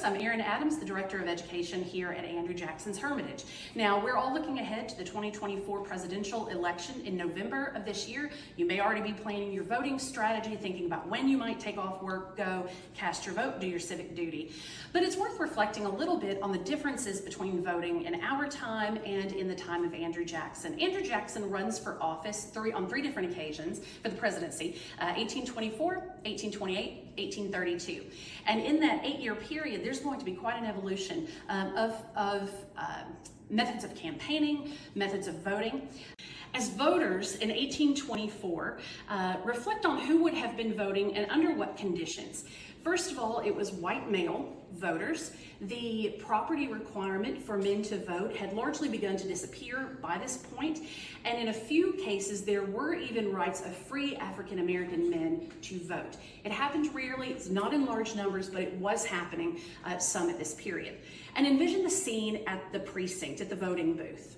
I'm Erin Adams, the Director of Education here at Andrew Jackson's Hermitage. Now, we're all looking ahead to the 2024 presidential election in November of this year. You may already be planning your voting strategy, thinking about when you might take off work, go cast your vote, do your civic duty. But it's worth reflecting a little bit on the differences between voting in our time and in the time of Andrew Jackson. Andrew Jackson runs for office on three different occasions for the presidency, 1824, 1828, 1832. And in that 8-year period, there's going to be quite an evolution of methods of campaigning, methods of voting. As voters in 1824, reflect on who would have been voting and under what conditions. First of all, it was white male voters. The property requirement for men to vote had largely begun to disappear by this point, and in a few cases there were even rights of free African American men to vote. It happened rarely, it's not in large numbers, but it was happening some at this period. And envision the scene at the precinct, at the voting booth.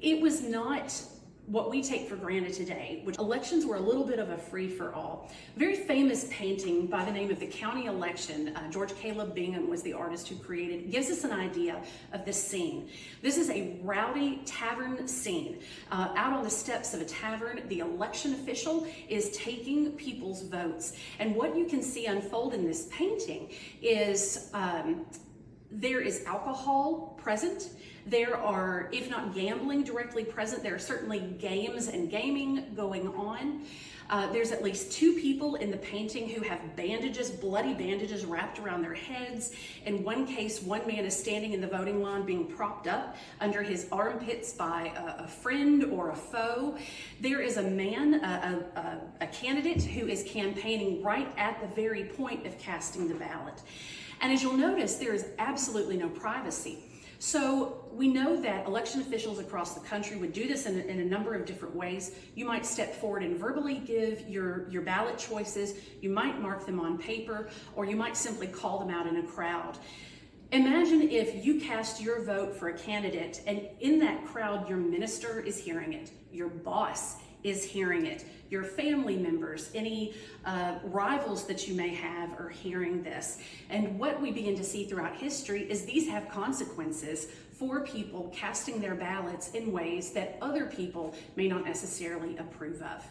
It was not what we take for granted today, which elections were a little bit of a free-for-all. A very famous painting by the name of The County Election, George Caleb Bingham was the artist who created it, gives us an idea of this scene. This is a rowdy tavern scene. Out on the steps of a tavern, the election official is taking people's votes. And what you can see unfold in this painting is there is alcohol present. There are, if not gambling directly present, there are certainly games and gaming going on. There's at least 2 people in the painting who have bandages, bloody bandages wrapped around their heads. In one case, one man is standing in the voting line being propped up under his armpits by a friend or a foe. There is a man, a candidate who is campaigning right at the very point of casting the ballot. And as you'll notice, there is absolutely no privacy. So we know that election officials across the country would do this in a number of different ways. You might step forward and verbally give your ballot choices. You might mark them on paper, or you might simply call them out in a crowd. Imagine if you cast your vote for a candidate and in that crowd, your minister is hearing it, your boss is hearing it, your family members, any rivals that you may have are hearing this. And what we begin to see throughout history is these have consequences for people casting their ballots in ways that other people may not necessarily approve of.